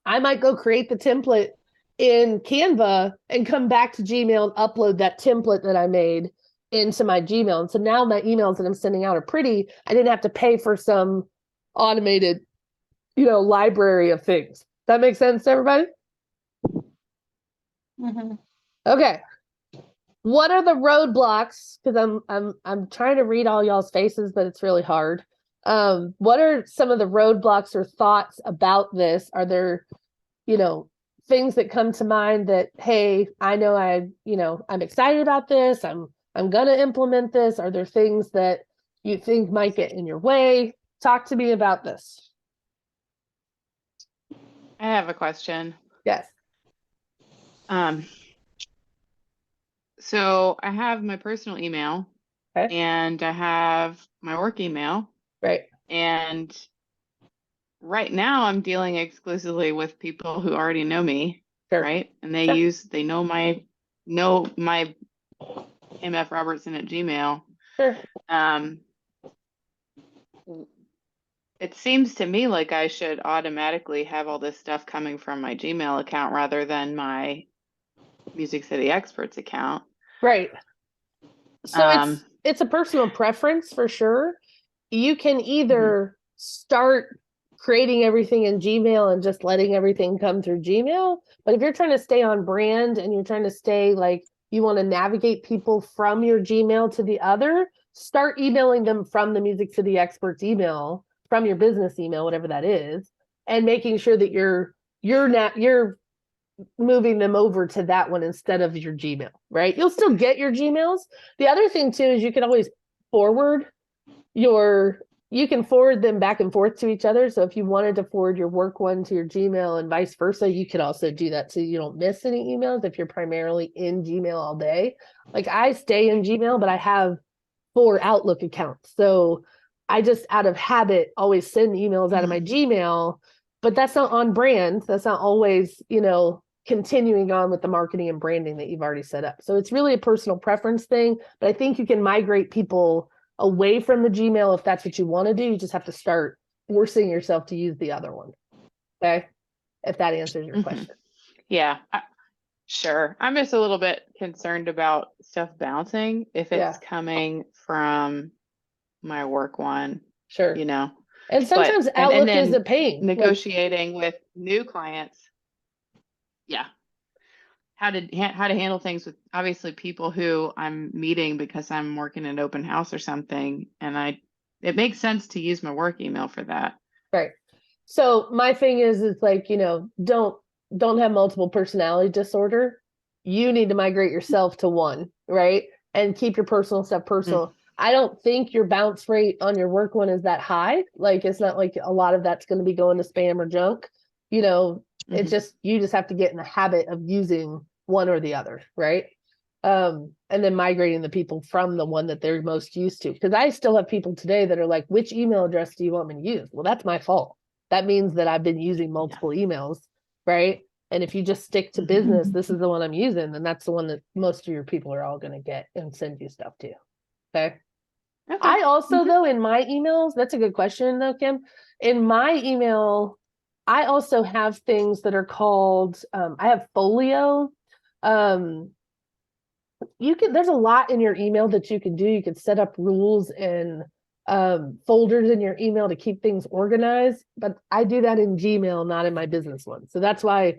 I might go create the template in Canva and come back to Gmail and upload that template that I made into my Gmail. And so now my emails that I'm sending out are pretty. I didn't have to pay for some automated, library of things. That makes sense to everybody? Okay. What are the roadblocks? Because I'm trying to read all y'all's faces, but it's really hard. What are some of the roadblocks or thoughts about this? Are there, things that come to mind that, hey, I know I'm excited about this. I'm going to implement this. Are there things that you think might get in your way? Talk to me about this. I have a question. Yes. So I have my personal email Okay. and I have my work email, Right. and right now I'm dealing exclusively with people who already know me, Sure. right? And Sure. they know my mfrobertson@gmail. Sure. It seems to me like I should automatically have all this stuff coming from my Gmail account rather than my Music City Experts account. Right. So it's a personal preference for sure. You can either start creating everything in Gmail and just letting everything come through Gmail. But if you're trying to stay on brand and you're trying to stay like you want to navigate people from your Gmail to the other, start emailing them from the Music City Experts email, from your business email, whatever that is, and making sure that you're moving them over to that one instead of your Gmail, right? You'll still get your Gmails. The other thing too is you can always forward you can forward them back and forth to each other. So if you wanted to forward your work one to your Gmail and vice versa, you could also do that so you don't miss any emails if you're primarily in Gmail all day. Like I stay in Gmail, but I have 4 Outlook accounts. So I just out of habit always send emails out of my Gmail, but that's not on brand. That's not always, continuing on with the marketing and branding that you've already set up. So it's really a personal preference thing, but I think you can migrate people away from the Gmail if that's what you want to do. You just have to start forcing yourself to use the other one. Okay. If that answers your question. Yeah, sure. I'm just a little bit concerned about stuff bouncing if it's coming from my work one. Sure. And sometimes Outlook is a pain. Negotiating with new clients. Yeah. How to handle things with obviously people who I'm meeting because I'm working an open house or something, and it makes sense to use my work email for that. Right. So my thing is like, don't have multiple personality disorder. You need to migrate yourself to one, right? And keep your personal stuff personal. I don't think your bounce rate on your work one is that high. Like it's not like a lot of that's going to be going to spam or junk. It's just you just have to get in the habit of using one or the other, right? And then migrating the people from the one that they're most used to. Because I still have people today that are like, which email address do you want me to use? Well, that's my fault. That means that I've been using multiple emails, right? And if you just stick to business, this is the one I'm using, then that's the one that most of your people are all going to get and send you stuff to. Okay. I also, though, in my emails, that's a good question, though, Kim. In my email, I also have things that are called, I have folio. There's a lot in your email that you can do. You can set up rules and folders in your email to keep things organized, but I do that in Gmail, not in my business one. So that's why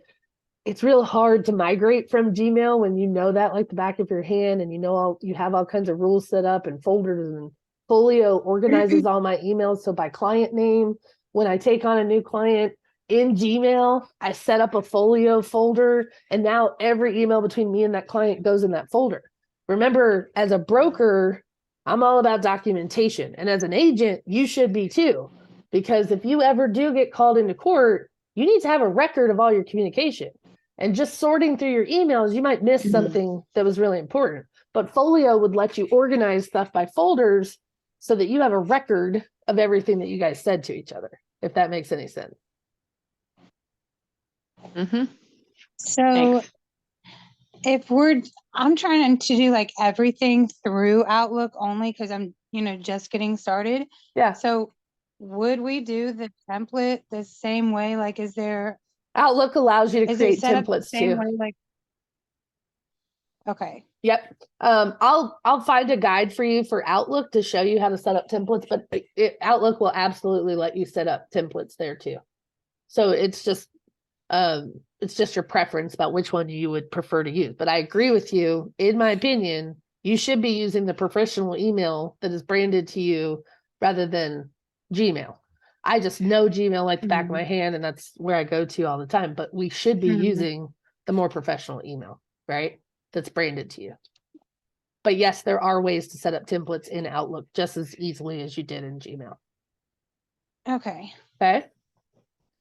it's real hard to migrate from Gmail when you know that like the back of your hand and you have all kinds of rules set up and folders, and Folio organizes all my emails. So by client name, when I take on a new client in Gmail, I set up a Folio folder, and now every email between me and that client goes in that folder. Remember, as a broker, I'm all about documentation. And as an agent, you should be too, because if you ever do get called into court, you need to have a record of all your communication. And just sorting through your emails, you might miss something that was really important. But Folio would let you organize stuff by folders so that you have a record of everything that you guys said to each other, if that makes any sense. So if I'm trying to do like everything through Outlook only because I'm, just getting started. Yeah. So would we do the template the same way? Like, is there Outlook allows you to is create it set up the templates same too. way? Like, okay. Yep. I'll find a guide for you for Outlook to show you how to set up templates, but Outlook will absolutely let you set up templates there too. So it's just your preference about which one you would prefer to use. But I agree with you. In my opinion, you should be using the professional email that is branded to you rather than Gmail. I just know Gmail like the back of my hand, and that's where I go to all the time. But we should be using the more professional email, right? That's branded to you. But yes, there are ways to set up templates in Outlook just as easily as you did in Gmail. Okay. Okay.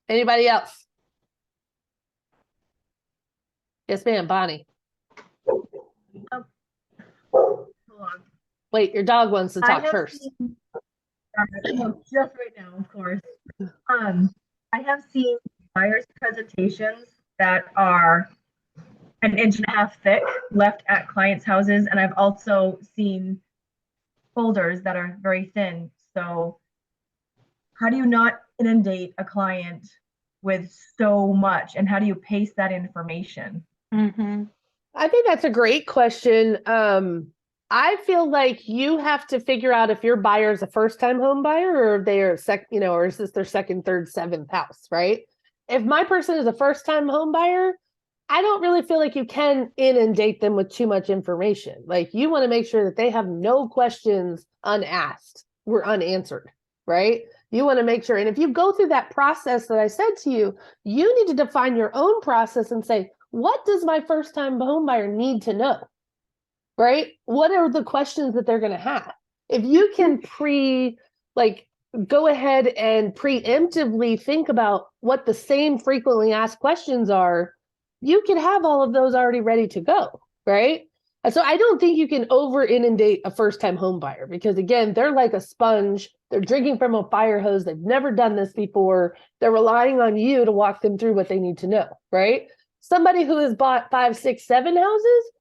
Anybody else? Yes, ma'am, Bonnie. Hold on. Wait, your dog wants to I talk have first. seen- no, just right now, of course. I have seen buyers' presentations that are an inch and a half thick left at clients' houses, and I've also seen folders that are very thin. So, how do you not inundate a client with so much, and how do you pace that information? I think that's a great question. I feel like you have to figure out if your buyer is a first-time home buyer or if they are or is this their second, third, seventh house, right? If my person is a first-time home buyer, I don't really feel like you can inundate them with too much information. Like you want to make sure that they have no questions unasked or unanswered, right? You want to make sure. And if you go through that process that I said to you, you need to define your own process and say, what does my first-time home buyer need to know? Right? What are the questions that they're going to have? If you can go ahead and preemptively think about what the same frequently asked questions are, you can have all of those already ready to go, right? And so I don't think you can over inundate a first-time home buyer because again, they're like a sponge. They're drinking from a fire hose. They've never done this before. They're relying on you to walk them through what they need to know, right? Somebody who has bought 5, 6, 7 houses,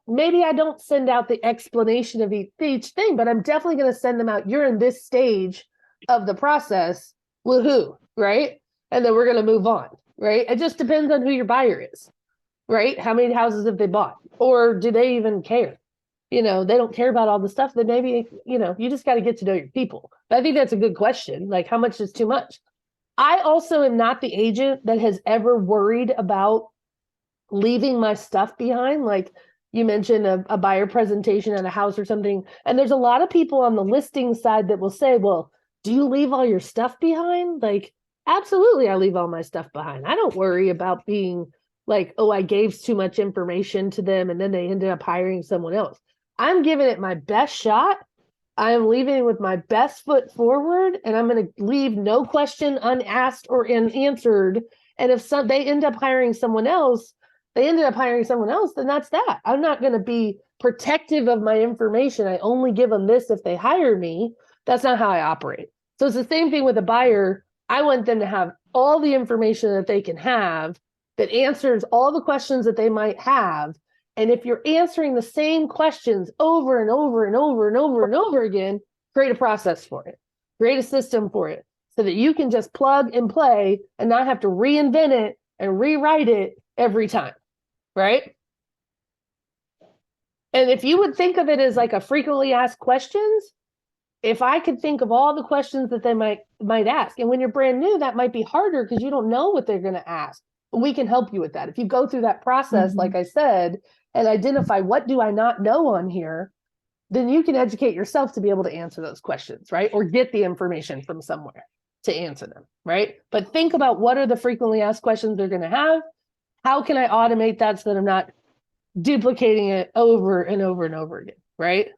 maybe I don't send out the explanation of each thing, but I'm definitely going to send them out. You're in this stage of the process. Woohoo, right? And then we're going to move on, right? It just depends on who your buyer is, right? How many houses have they bought? Or do they even care? They don't care about all the stuff. Then maybe, you just got to get to know your people. But I think that's a good question. Like, how much is too much? I also am not the agent that has ever worried about leaving my stuff behind. Like you mentioned a buyer presentation at a house or something. And there's a lot of people on the listing side that will say, well, do you leave all your stuff behind? Like, absolutely, I leave all my stuff behind. I don't worry about being like, oh, I gave too much information to them and then they ended up hiring someone else. I'm giving it my best shot. I am leaving with my best foot forward, and I'm going to leave no question unasked or unanswered. And if they end up hiring someone else, then that's that. I'm not going to be protective of my information. I only give them this if they hire me. That's not how I operate. So it's the same thing with a buyer. I want them to have all the information that they can have that answers all the questions that they might have. And if you're answering the same questions over and over and over and over and over again, create a process for it, create a system for it so that you can just plug and play and not have to reinvent it and rewrite it every time, right? And if you would think of it as like a frequently asked questions, if I could think of all the questions that they might ask, and when you're brand new, that might be harder because you don't know what they're going to ask. We can help you with that. If you go through that process, like I said, and identify what do I not know on here, then you can educate yourself to be able to answer those questions, right? Or get the information from somewhere to answer them, right? But think about what are the frequently asked questions they're going to have. How can I automate that so that I'm not duplicating it over and over and over again, right?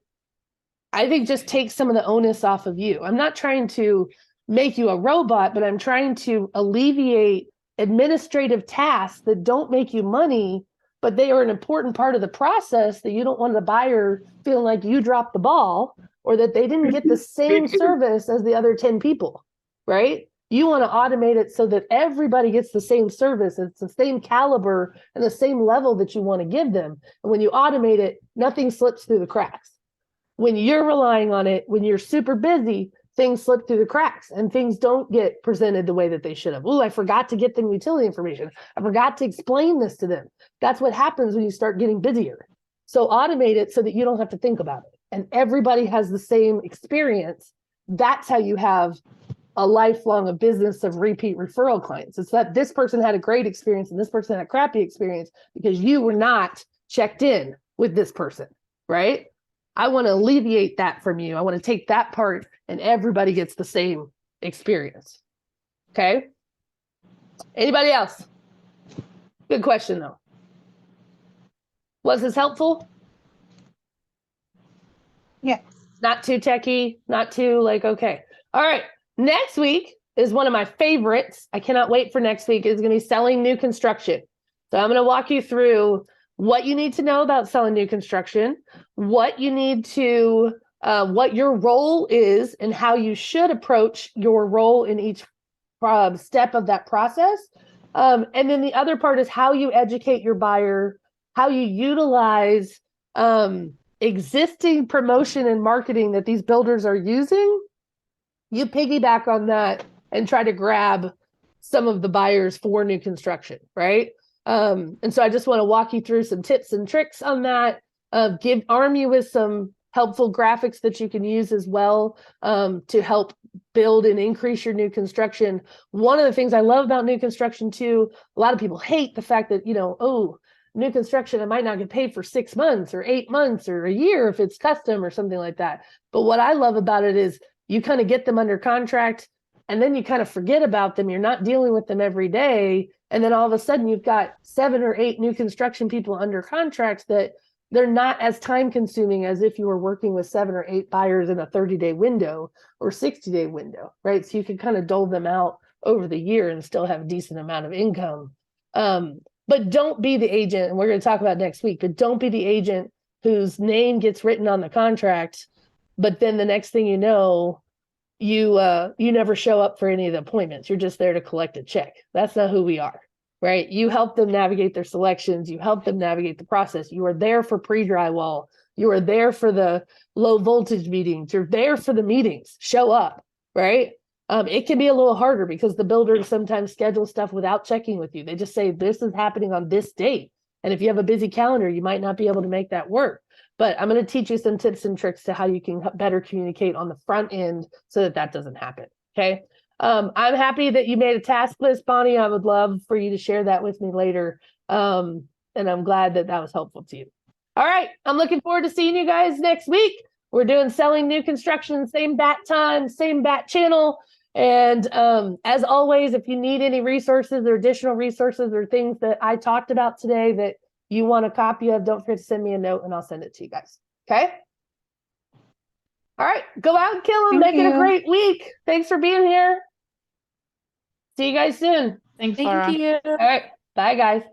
I think just take some of the onus off of you. I'm not trying to make you a robot, but I'm trying to alleviate administrative tasks that don't make you money, but they are an important part of the process that you don't want the buyer feeling like you dropped the ball or that they didn't get the same service as the other 10 people, right? You want to automate it so that everybody gets the same service. It's the same caliber and the same level that you want to give them. And when you automate it, nothing slips through the cracks. When you're relying on it, when you're super busy, things slip through the cracks and things don't get presented the way that they should have. Oh, I forgot to get them utility information. I forgot to explain this to them. That's what happens when you start getting busier. So automate it so that you don't have to think about it. And everybody has the same experience. That's how you have a lifelong a business of repeat referral clients. It's that this person had a great experience and this person had a crappy experience because you were not checked in with this person, right? I want to alleviate that from you. I want to take that part and everybody gets the same experience. Okay. Anybody else? Good question though. Was this helpful? Yeah. Not too techie, not too like, okay. All right. Next week is one of my favorites. I cannot wait for next week. It's going to be selling new construction. So I'm going to walk you through what you need to know about selling new construction, what you need to, what your role is and how you should approach your role in each step of that process. And then the other part is how you educate your buyer, how you utilize existing promotion and marketing that these builders are using. You piggyback on that and try to grab some of the buyers for new construction, right? And so I just want to walk you through some tips and tricks on that, arm you with some helpful graphics that you can use as well to help build and increase your new construction. One of the things I love about new construction too, a lot of people hate the fact that, oh, new construction, I might not get paid for 6 months or 8 months or a year if it's custom or something like that. But what I love about it is you kind of get them under contract and then you kind of forget about them. You're not dealing with them every day. And then all of a sudden you've got 7 or 8 new construction people under contracts that they're not as time consuming as if you were working with 7 or 8 buyers in a 30-day window or 60-day window, right? So you can kind of dole them out over the year and still have a decent amount of income. But don't be the agent, and we're going to talk about next week, but don't be the agent whose name gets written on the contract, but then the next thing you know, you never show up for any of the appointments. You're just there to collect a check. That's not who we are, right? You help them navigate their selections. You help them navigate the process. You are there for pre-drywall. You are there for the low voltage meetings. You're there for the meetings. Show up, right? It can be a little harder because the builders sometimes schedule stuff without checking with you. They just say, this is happening on this date. And if you have a busy calendar, you might not be able to make that work. But I'm going to teach you some tips and tricks to how you can better communicate on the front end so that that doesn't happen. Okay. I'm happy that you made a task list, Bonnie. I would love for you to share that with me later. And I'm glad that that was helpful to you. All right. I'm looking forward to seeing you guys next week. We're doing selling new construction, same bat time, same bat channel. And as always, if you need any resources or additional resources or things that I talked about today that you want a copy of, don't forget to send me a note and I'll send it to you guys. Okay. All right. Go out and kill them. Make it a great week. Thanks for being here. See you guys soon. Thanks, Thank Laura. you. All right. Bye, guys.